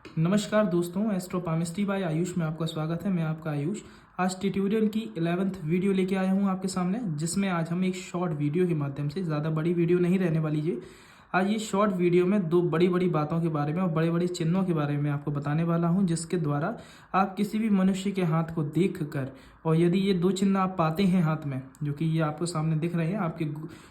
नमस्कार दोस्तों, एस्ट्रोपामिस्ट्री बाय आयुष में आपका स्वागत है। मैं आपका आयुष। आज ट्यूटोरियल की 11th वीडियो लेके आया हूँ आपके सामने, जिसमें आज हम एक शॉर्ट वीडियो के माध्यम से, ज़्यादा बड़ी वीडियो नहीं रहने वाली ये, आज ये शॉर्ट वीडियो में दो बड़ी बड़ी बातों के बारे में और बड़े बड़े चिन्हों के बारे में आपको बताने वाला हूँ, जिसके द्वारा आप किसी भी मनुष्य के हाथ को देख कर, और यदि ये दो चिन्ह आप पाते हैं हाथ में, जो कि ये आपको सामने दिख रहे हैं, आपके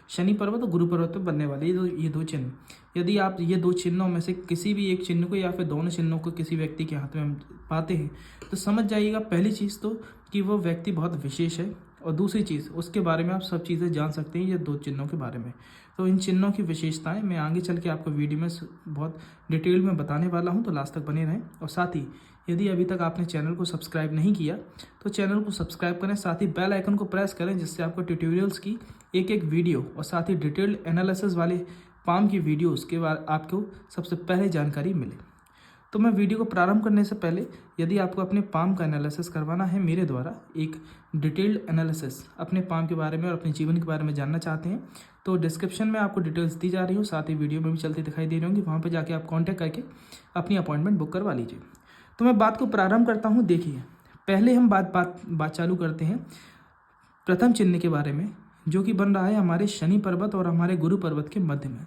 शनि पर्वत और गुरु पर्वत पर बनने वाले ये दो चिन्ह, यदि आप ये दो चिन्हों में से किसी भी एक चिन्ह को या फिर दोनों चिन्हों को किसी व्यक्ति के हाथ में पाते हैं, तो समझ जाइएगा पहली चीज़ तो कि वो व्यक्ति बहुत विशेष है, और दूसरी चीज़ उसके बारे में आप सब चीज़ें जान सकते हैं ये दो चिन्हों के बारे में। तो इन चिन्हों की विशेषताएं मैं आगे चल के आपको वीडियो में बहुत डिटेल में बताने वाला हूं, तो लास्ट तक बने रहें। और साथ ही यदि अभी तक आपने चैनल को सब्सक्राइब नहीं किया तो चैनल को सब्सक्राइब करें, साथ ही बेल आइकन को प्रेस करें, जिससे आपको ट्यूटोरियल्स की एक एक वीडियो और साथ ही डिटेल्ड एनालिसिस वाले पाम की वीडियोस के बाद आपको सबसे पहले जानकारी मिले। तो मैं वीडियो को प्रारंभ करने से पहले, यदि आपको अपने पाम का एनालिसिस करवाना है मेरे द्वारा, एक डिटेल्ड एनालिसिस अपने पाम के बारे में और अपने जीवन के बारे में जानना चाहते हैं, तो डिस्क्रिप्शन में आपको डिटेल्स दी जा रही हो, साथ ही वीडियो में भी चलती दिखाई दे रही होंगी, वहाँ पर जाके आप कॉन्टैक्ट करके अपनी अपॉइंटमेंट बुक करवा लीजिए। तो मैं बात को प्रारंभ करता हूँ। देखिए, पहले हम बात चालू करते हैं प्रथम चिन्ह के बारे में, जो कि बन रहा है हमारे शनि पर्वत और हमारे गुरु पर्वत के मध्य में।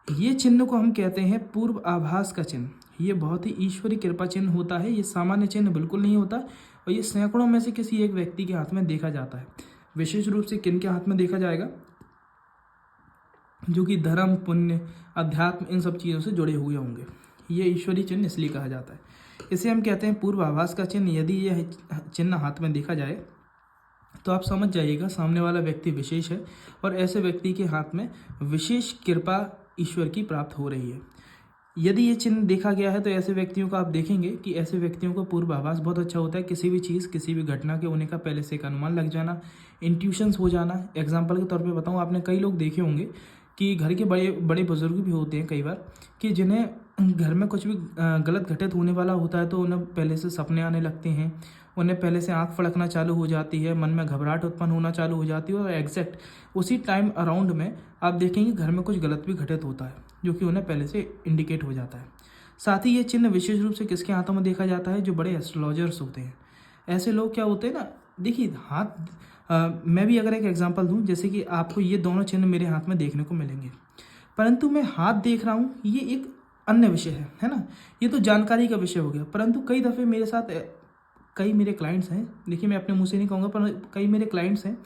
ये चिन्ह को हम कहते हैं पूर्व आभास का चिन्ह। ये बहुत ही ईश्वरी कृपा चिन्ह होता है, ये सामान्य चिन्ह बिल्कुल नहीं होता, और ये सैकड़ों में से किसी एक व्यक्ति के हाथ में देखा जाता है। विशेष रूप से किन के हाथ में देखा जाएगा? जो कि धर्म, पुण्य, अध्यात्म, इन सब चीज़ों से जुड़े हुए होंगे। ये ईश्वरी चिन्ह इसलिए कहा जाता है। इसे हम कहते हैं पूर्व आभास का चिन्ह। यदि यह चिन्ह हाथ में देखा जाए तो आप समझ जाइएगा सामने वाला व्यक्ति विशेष है, और ऐसे व्यक्ति के हाथ में विशेष कृपा ईश्वर की प्राप्त हो रही है। यदि ये चिन्ह देखा गया है तो ऐसे व्यक्तियों को आप देखेंगे कि ऐसे व्यक्तियों को पूर्वाभास बहुत अच्छा होता है। किसी भी चीज़, किसी भी घटना के होने का पहले से एक अनुमान लग जाना, इंट्यूशंस हो जाना। एग्जाम्पल के तौर पे बताऊं, आपने कई लोग देखे होंगे कि घर के बड़े बड़े बुजुर्ग भी होते हैं कई बार, कि जिन्हें घर में कुछ भी गलत घटित होने वाला होता है तो उन्हें पहले से सपने आने लगते हैं, उन्हें पहले से आंख फड़कना चालू हो जाती है, मन में घबराहट उत्पन्न होना चालू हो जाती है, और एग्जैक्ट उसी टाइम अराउंड में आप देखेंगे घर में कुछ गलत भी घटित होता है, जो कि उन्हें पहले से इंडिकेट हो जाता है। साथ ही ये चिन्ह विशेष रूप से किसके हाथों में देखा जाता है? जो बड़े एस्ट्रोलॉजर्स होते हैं। ऐसे लोग क्या होते हैं ना, देखिए मैं भी अगर एक एग्जांपल दूं, जैसे कि आपको ये दोनों चिन्ह मेरे हाथ में देखने को मिलेंगे, परंतु मैं हाथ देख रहा हूँ, ये एक अन्य विषय है ना। ये तो जानकारी का विषय हो गया, परंतु कई दफ़े मेरे साथ कई मेरे क्लाइंट्स हैं, देखिए मैं अपने मुंह से नहीं कहूँगा, पर कई मेरे क्लाइंट्स हैं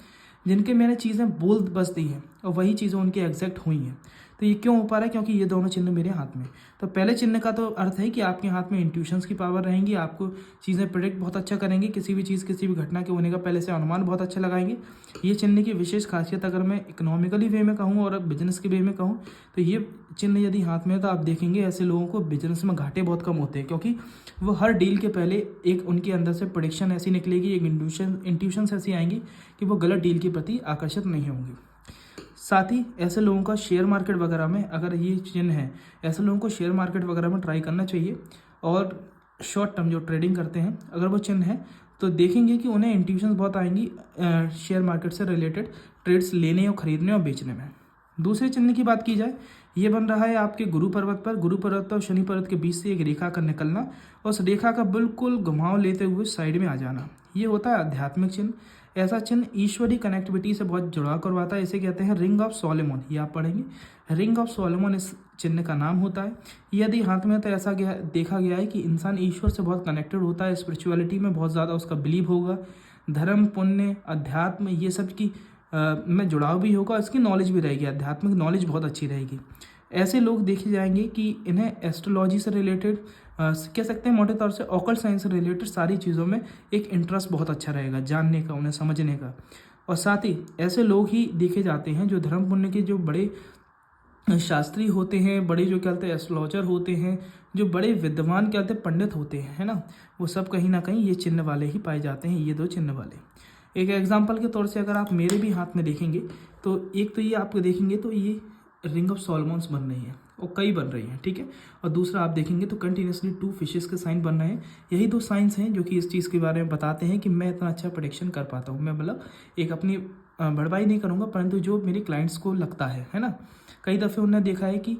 जिनके मैंने चीज़ें बोल बस दी हैं और वही चीज़ें उनकी एग्जैक्ट हुई हैं। तो ये क्यों हो पा रहा है? क्योंकि ये दोनों चिन्ह मेरे हाथ में। तो पहले चिन्ह का तो अर्थ है कि आपके हाथ में इंट्यूशंस की पावर रहेंगी, आपको चीज़ें प्रिडिक्ट बहुत अच्छा करेंगे, किसी भी चीज़, किसी भी घटना के होने का पहले से अनुमान बहुत अच्छा लगाएंगे। ये चिन्ह की विशेष खासियत अगर मैं इकोनॉमिकली वे में कहूँ और बिजनेस के वे में कहूँ, तो ये चिन्ह यदि हाथ में है तो आप देखेंगे ऐसे लोगों को बिजनेस में घाटे बहुत कम होते हैं, क्योंकि वो हर डील के पहले एक उनके अंदर से प्रेडिक्शन ऐसी निकलेगी, एक इंट्यूशंस ऐसी आएंगी कि वो गलत डील के प्रति आकर्षित नहीं होंगे। साथ ही ऐसे लोगों का शेयर मार्केट वगैरह में अगर ये चिन्ह है, ऐसे लोगों को शेयर मार्केट वगैरह में ट्राई करना चाहिए। और शॉर्ट टर्म जो ट्रेडिंग करते हैं, अगर वो चिन्ह है तो देखेंगे कि उन्हें इंट्यूशंस बहुत आएंगी शेयर मार्केट से रिलेटेड ट्रेड्स लेने और खरीदने और बेचने में। दूसरे चिन्ह की बात की जाए, ये बन रहा है आपके गुरु पर्वत पर। गुरु पर्वत और शनि पर्वत के बीच से एक रेखा का निकलना और उस रेखा का बिल्कुल घुमाव लेते हुए साइड में आ जाना, ये होता है आध्यात्मिक चिन्ह। ऐसा चिन्ह ईश्वरी कनेक्टिविटी से बहुत जुड़ाव करवाता है। इसे कहते हैं रिंग ऑफ सोलोमन। ये आप पढ़ेंगे, रिंग ऑफ सोलोमन इस चिन्ह का नाम होता है। यदि हाथ में तो ऐसा देखा गया है कि इंसान ईश्वर से बहुत कनेक्टेड होता है, स्पिरिचुअलिटी में बहुत ज़्यादा उसका बिलीव होगा, धर्म, पुण्य, अध्यात्म, ये सब की में जुड़ाव भी होगा, इसकी नॉलेज भी रहेगी, आध्यात्मिक नॉलेज बहुत अच्छी रहेगी। ऐसे लोग देखे जाएंगे कि इन्हें एस्ट्रोलॉजी से रिलेटेड, कह सकते हैं मोटे तौर से ऑकल्ट साइंस से रिलेटेड सारी चीज़ों में एक इंटरेस्ट बहुत अच्छा रहेगा, जानने का, उन्हें समझने का। और साथ ही ऐसे लोग ही देखे जाते हैं जो धर्म पुण्य के जो बड़े शास्त्री होते हैं, बड़े जो क्या कहते हैं एस्ट्रोलॉजर होते हैं, जो बड़े विद्वान क्या कहते हैं पंडित होते हैं, है ना, वो सब कहीं ना कहीं ये चिन्ह वाले ही पाए जाते हैं, ये दो चिन्ह वाले। एक एग्जाम्पल के तौर से अगर आप मेरे भी हाथ में देखेंगे तो एक तो ये आपको देखेंगे तो ये रिंग ऑफ सोलोमन्स बन रही है और कई बन रही हैं, ठीक है। और दूसरा आप देखेंगे तो कंटिन्यूसली 2 फिशेस के साइन बन रहे हैं। यही 2 साइंस हैं जो कि इस चीज़ के बारे में बताते हैं कि मैं इतना अच्छा प्रेडिक्शन कर पाता हूँ। मैं मतलब एक अपनी भरपाई नहीं करूँगा, परंतु जो मेरे क्लाइंट्स को लगता है ना, कई दफ़े उन्होंने देखा है कि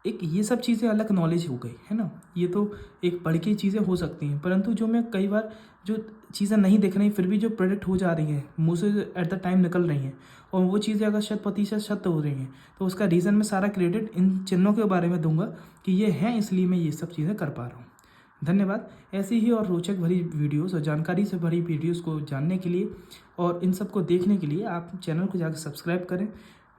एक ये सब चीज़ें अलग नॉलेज हो गई है ना, ये तो एक पढ़ के चीज़ें हो सकती हैं, परंतु जो मैं कई बार जो चीज़ें नहीं दिख रही फिर भी जो प्रोडक्ट हो जा रही हैं मुँह से एट द टाइम निकल रही हैं, और वो चीज़ें अगर 100% सत्य हो रही हैं तो उसका रीज़न मैं सारा क्रेडिट इन चिन्हों के बारे में दूंगा कि ये हैं, इसलिए मैं ये सब चीज़ें कर पा रहा हूँ। धन्यवाद। ऐसी ही और रोचक भरी वीडियोस और जानकारी से भरी वीडियोस को जानने के लिए और इन सब को देखने के लिए आप चैनल को जाकर सब्सक्राइब करें,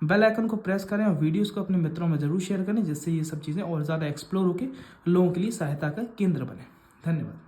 बेल आइकन को प्रेस करें और वीडियोस को अपने मित्रों में ज़रूर शेयर करें, जिससे ये सब चीज़ें और ज़्यादा एक्सप्लोर होकर लोगों के लिए सहायता का केंद्र बने। धन्यवाद।